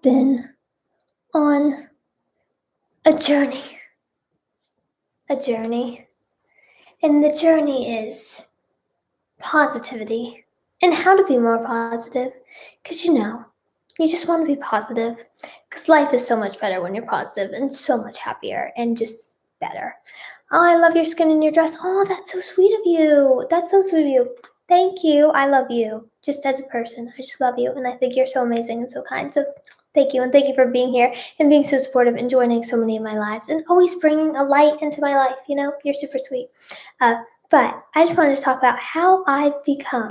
been on a journey. A journey. And the journey is positivity and how to be more positive. Because you just want to be positive. Because life is so much better when you're positive and so much happier and just better. Oh, I love your skin and your dress. Oh, that's so sweet of you. That's so sweet of you. Thank you. I love you. Just as a person, I just love you. And I think you're so amazing and so kind. So thank you. And thank you for being here and being so supportive and joining so many of my lives and always bringing a light into my life. You're super sweet. But I just wanted to talk about how I've become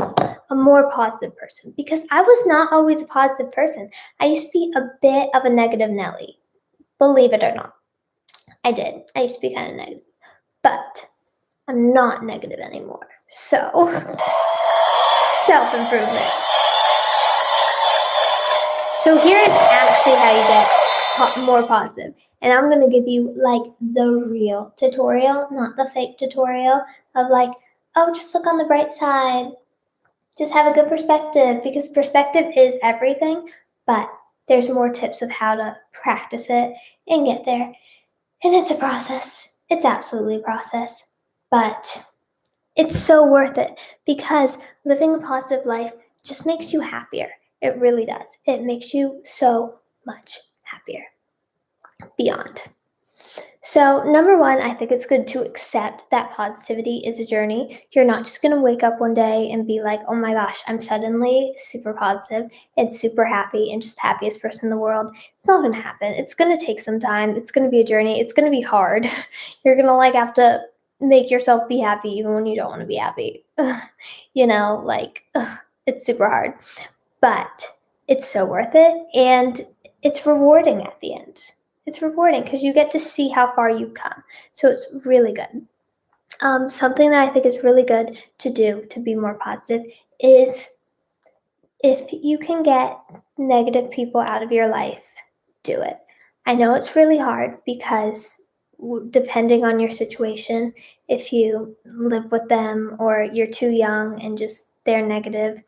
a more positive person, because I was not always a positive person. I used to be a bit of a negative Nelly, believe it or not. I did. I used to be kind of negative, but I'm not negative anymore. So, self-improvement. So here is actually how you get more positive. And I'm going to give you the real tutorial, not the fake tutorial of just look on the bright side. Just have a good perspective, because perspective is everything, but there's more tips of how to practice it and get there. And it's a process. It's absolutely a process, but it's so worth it, because living a positive life just makes you happier. It really does. It makes you so much happier. Beyond. So, number one, I think it's good to accept that positivity is a journey. You're not just going to wake up one day and be like, oh my gosh, I'm suddenly super positive and super happy and just the happiest person in the world. It's not going to happen. It's going to take some time. It's going to be a journey. It's going to be hard. You're going to have to make yourself be happy even when you don't want to be happy. It's super hard. But it's so worth it, and it's rewarding at the end. It's rewarding because you get to see how far you've come. So it's really good. Something that I think is really good to do to be more positive is, if you can get negative people out of your life, do it. I know it's really hard because depending on your situation, if you live with them or you're too young and just they're negative.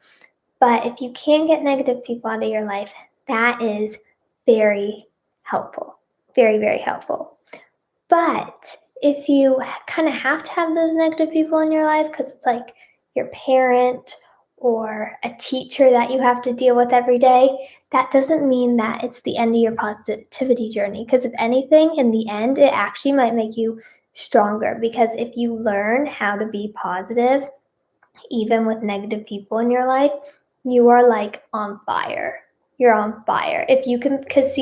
But if you can get negative people out of your life, that is very helpful. Very, very helpful. But if you kind of have to have those negative people in your life because it's like your parent or a teacher that you have to deal with every day, that doesn't mean that it's the end of your positivity journey. Because if anything, in the end, it actually might make you stronger. Because if you learn how to be positive, even with negative people in your life, you are on fire. You're on fire. If you can, because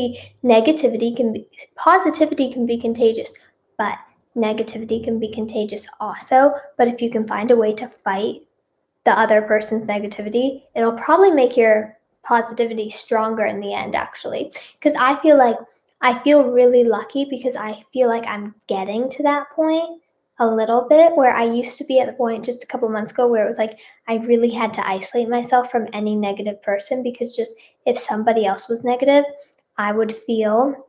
positivity can be contagious, but negativity can be contagious also. But if you can find a way to fight the other person's negativity, it'll probably make your positivity stronger in the end, actually. Because I feel really lucky, because I feel like I'm getting to that point a little bit, where I used to be at the point just a couple months ago where it was like I really had to isolate myself from any negative person, because just if somebody else was negative, I would feel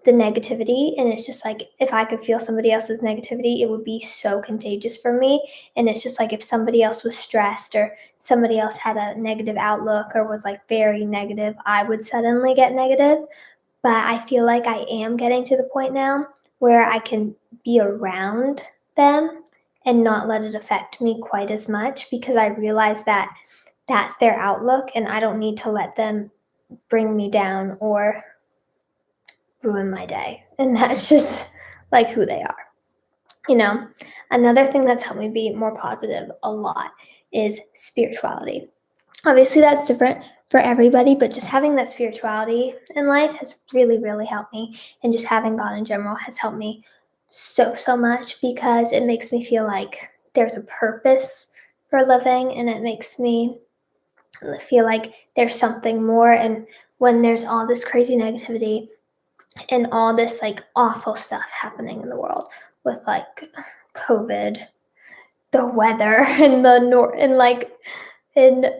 the negativity. And it's just like, if I could feel somebody else's negativity, it would be so contagious for me. And it's just like, if somebody else was stressed or somebody else had a negative outlook or was very negative, I would suddenly get negative. But I feel like I am getting to the point now where I can be around them and not let it affect me quite as much, because I realize that that's their outlook and I don't need to let them bring me down or ruin my day. And that's just who they are. Another thing that's helped me be more positive a lot is spirituality. Obviously, that's different for everybody, but just having that spirituality in life has really, really helped me. And just having God in general has helped me so, so much, because it makes me feel like there's a purpose for living, and it makes me feel like there's something more. And when there's all this crazy negativity and all this awful stuff happening in the world with COVID, the weather, and the north, and in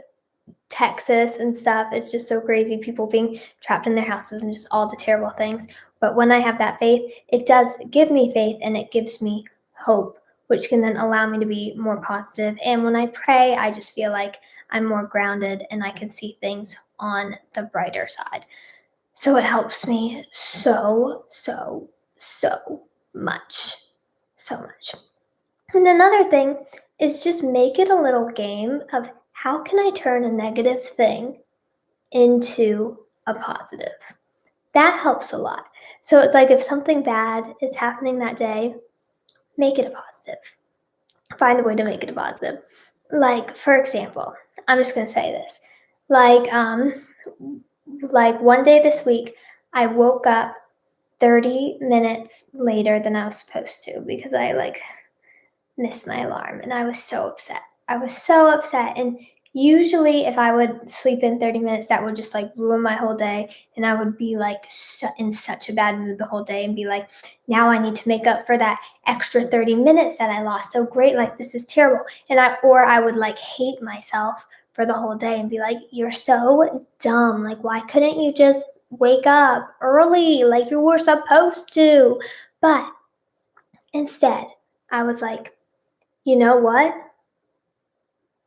Texas and stuff, it's just so crazy, people being trapped in their houses and just all the terrible things. But when I have that faith, it does give me faith, and it gives me hope, which can then allow me to be more positive. And when I pray, I just feel like I'm more grounded and I can see things on the brighter side. So it helps me so, so, so much. So much. And another thing is just make it a little game of how can I turn a negative thing into a positive? That helps a lot. So it's like if something bad is happening that day, make it a positive. Find a way to make it a positive. Like, for example, I'm just going to say this. Like, like one day this week, I woke up 30 minutes later than I was supposed to because I missed my alarm and I was so upset. I was so upset. And usually, if I would sleep in 30 minutes, that would just ruin my whole day. And I would be in such a bad mood the whole day and be like, now I need to make up for that extra 30 minutes that I lost. So great. This is terrible. Or I would hate myself for the whole day and be like, you're so dumb. Why couldn't you just wake up early like you were supposed to? But instead, I was like, you know what?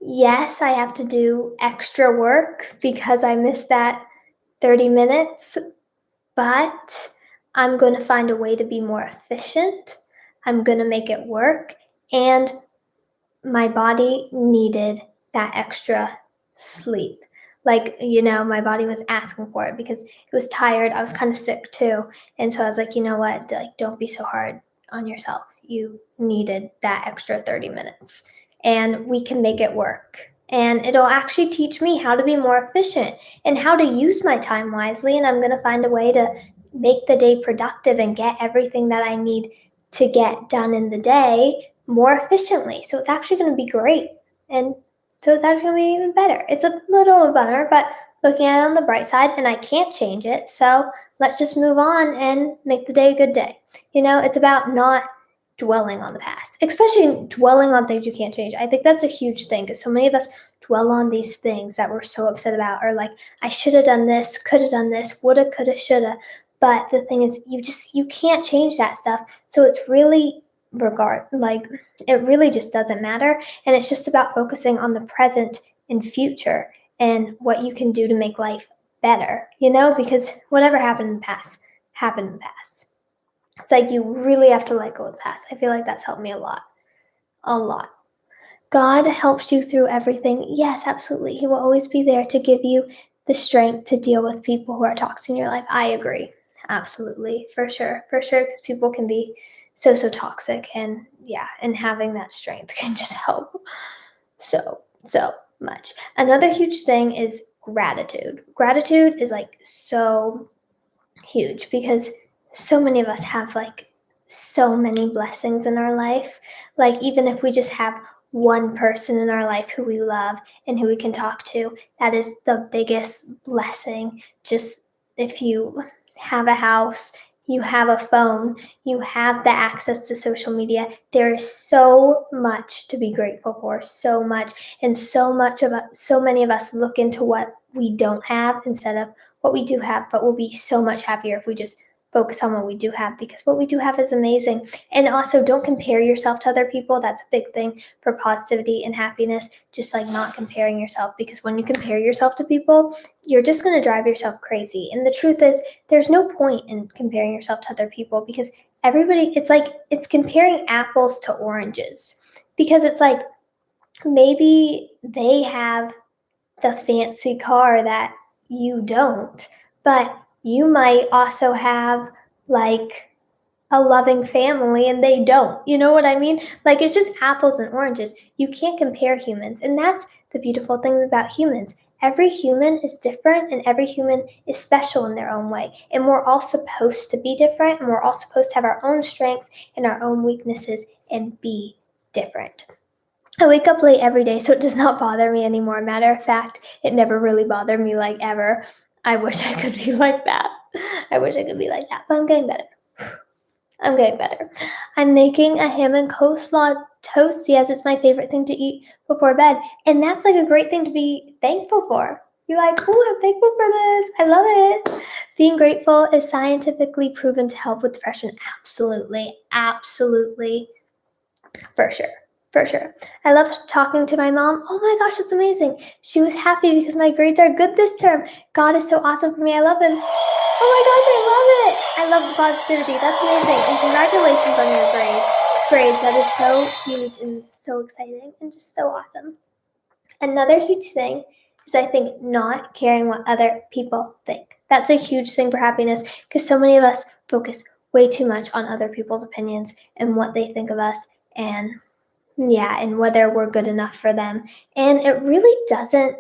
Yes, I have to do extra work because I missed that 30 minutes, but I'm going to find a way to be more efficient. I'm going to make it work. And my body needed that extra sleep. My body was asking for it because it was tired. I was kind of sick too. And so I was like, you know what? Don't be so hard on yourself. You needed that extra 30 minutes. And we can make it work. And it'll actually teach me how to be more efficient and how to use my time wisely. And I'm going to find a way to make the day productive and get everything that I need to get done in the day more efficiently. So it's actually going to be great. And so it's actually going to be even better. It's a little bummer, but looking at it on the bright side, and I can't change it. So let's just move on and make the day a good day. It's about not dwelling on the past, especially dwelling on things you can't change. I think that's a huge thing because so many of us dwell on these things that we're so upset about, or I should have done this, could have done this, woulda, coulda, shoulda. But the thing is, you can't change that stuff. So it's really it really just doesn't matter. And it's just about focusing on the present and future and what you can do to make life better, because whatever happened in the past happened in the past. It's you really have to let go of the past. I feel like that's helped me a lot. A lot. God helps you through everything. Yes, absolutely. He will always be there to give you the strength to deal with people who are toxic in your life. I agree. Absolutely. For sure. For sure. Because people can be so toxic. And having that strength can just help so much. Another huge thing is gratitude. Gratitude is so huge because so many of us have so many blessings in our life. Even if we just have one person in our life who we love and who we can talk to, that is the biggest blessing. Just if you have a house, you have a phone, you have the access to social media, there is so much to be grateful for, so much. And so many of us look into what we don't have instead of what we do have, but we'll be so much happier if we just focus on what we do have, because what we do have is amazing. And also, don't compare yourself to other people. That's a big thing for positivity and happiness. Just not comparing yourself, because when you compare yourself to people, you're just going to drive yourself crazy. And the truth is, there's no point in comparing yourself to other people, because everybody, it's comparing apples to oranges, because it's maybe they have the fancy car that you don't, but you might also have a loving family and they don't. You know what I mean? It's just apples and oranges. You can't compare humans. And that's the beautiful thing about humans. Every human is different and every human is special in their own way. And we're all supposed to be different, and we're all supposed to have our own strengths and our own weaknesses and be different. I wake up late every day, so it does not bother me anymore. Matter of fact, it never really bothered me ever. I wish I could be like that. I wish I could be like that, but I'm getting better. I'm getting better. I'm making a ham and coleslaw toast, as it's my favorite thing to eat before bed. And that's a great thing to be thankful for. You're oh, I'm thankful for this. I love it. Being grateful is scientifically proven to help with depression. Absolutely. Absolutely. For sure. For sure. I love talking to my mom. Oh my gosh, it's amazing. She was happy because my grades are good this term. God is so awesome for me. I love him. Oh my gosh, I love it. I love the positivity. That's amazing. And congratulations on your grades. That is so huge and so exciting and just so awesome. Another huge thing is, I think, not caring what other people think. That's a huge thing for happiness because so many of us focus way too much on other people's opinions and what they think of us, and and whether we're good enough for them. And it really doesn't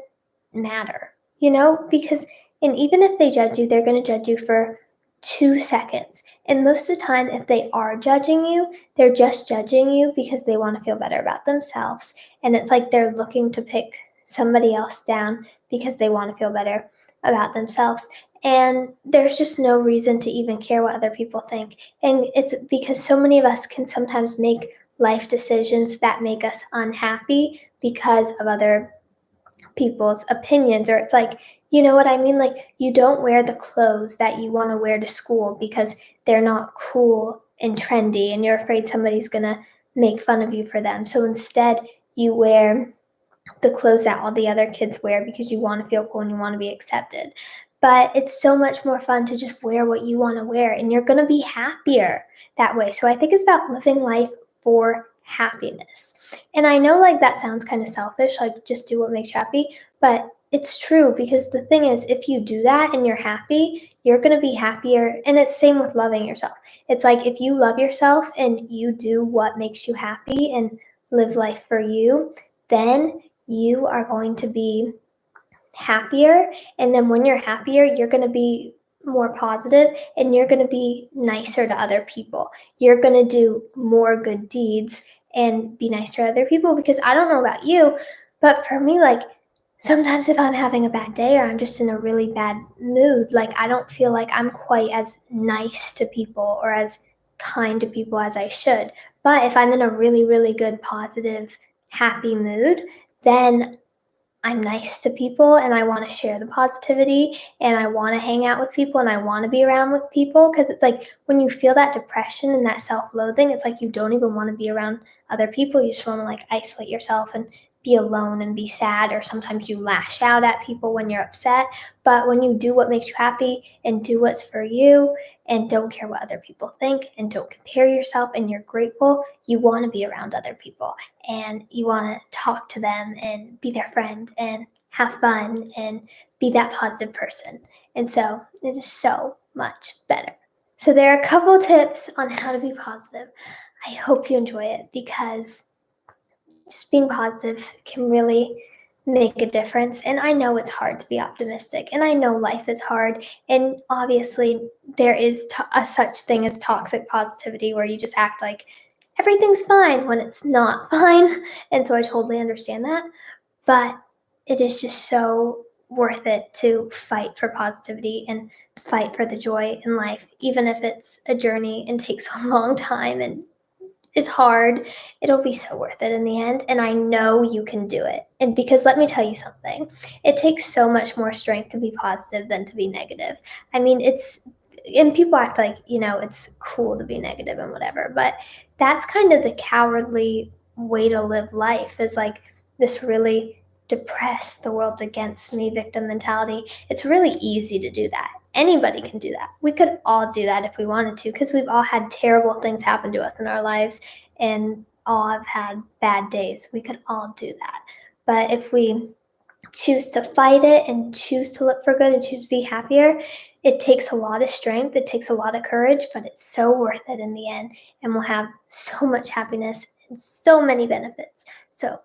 matter, because, and even if they judge you, they're going to judge you for 2 seconds. And most of the time, if they are judging you, they're just judging you because they want to feel better about themselves. And it's like they're looking to pick somebody else down because they want to feel better about themselves. And there's just no reason to even care what other people think. And it's because so many of us can sometimes make life decisions that make us unhappy because of other people's opinions. Or it's like, you know what I mean? Like, you don't wear the clothes that you want to wear to school because they're not cool and trendy, and you're afraid somebody's going to make fun of you for them. So instead, you wear the clothes that all the other kids wear because you want to feel cool and you want to be accepted. But it's so much more fun to just wear what you want to wear, and you're going to be happier that way. So I think it's about living life for happiness. And I know, like, that sounds kind of selfish, like just do what makes you happy, but it's true, because the thing is, if you do that and you're happy, you're going to be happier. And it's same with loving yourself. It's like, if you love yourself and you do what makes you happy and live life for you, then you are going to be happier. And then when you're happier, you're going to be more positive, and you're going to be nicer to other people. You're going to do more good deeds and be nicer to other people, because I don't know about you, but for me, like, sometimes if I'm having a bad day or I'm just in a really bad mood, like, I don't feel like I'm quite as nice to people or as kind to people as I should. But if I'm in a really, really good, positive, happy mood, then I'm nice to people, and I want to share the positivity, and I want to hang out with people, and I want to be around with people, because it's like, when you feel that depression and that self-loathing, it's like you don't even want to be around other people. You just want to, like, isolate yourself and be alone and be sad, or sometimes you lash out at people when you're upset. But when you do what makes you happy and do what's for you and don't care what other people think and don't compare yourself, and you're grateful, you want to be around other people, and you want to talk to them and be their friend and have fun and be that positive person. And so it is so much better. So there are a couple tips on how to be positive. I hope you enjoy it, because just being positive can really make a difference. And I know it's hard to be optimistic, and I know life is hard, and obviously there is a such thing as toxic positivity, where you just act like everything's fine when it's not fine. And so I totally understand that, but it is just so worth it to fight for positivity and fight for the joy in life, even if it's a journey and takes a long time and is hard. It'll be so worth it in the end, and I know you can do it. And because, let me tell you something, it takes so much more strength to be positive than to be negative. I mean, and people act like, it's cool to be negative and whatever, but that's kind of the cowardly way to live life, is like this really depressed, the world's against me victim mentality. It's really easy to do that. Anybody can do that. We could all do that if we wanted to, because we've all had terrible things happen to us in our lives, and all have had bad days. We could all do that. But if we choose to fight it and choose to look for good and choose to be happier, it takes a lot of strength. It takes a lot of courage, but it's so worth it in the end, and we'll have so much happiness and so many benefits. So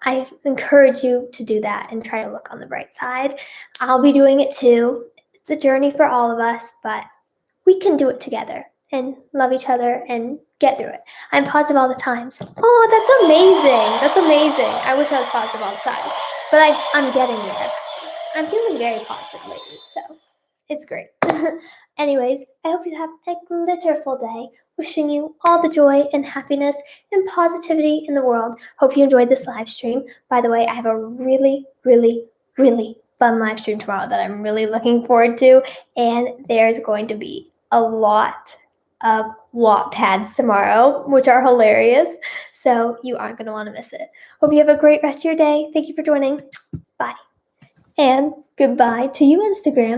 I encourage you to do that and try to look on the bright side. I'll be doing it too. It's a journey for all of us, but we can do it together and love each other and get through it. I'm positive all the time. So, oh, that's amazing. That's amazing. I wish I was positive all the time, but I'm getting there. I'm feeling very positive lately, so it's great. Anyways, I hope you have a glitterful day. Wishing you all the joy and happiness and positivity in the world. Hope you enjoyed this live stream. By the way, I have a really, really, really fun live stream tomorrow that I'm really looking forward to. And there's going to be a lot of Wattpads tomorrow, which are hilarious. So you aren't going to want to miss it. Hope you have a great rest of your day. Thank you for joining. Bye. And goodbye to you, Instagram.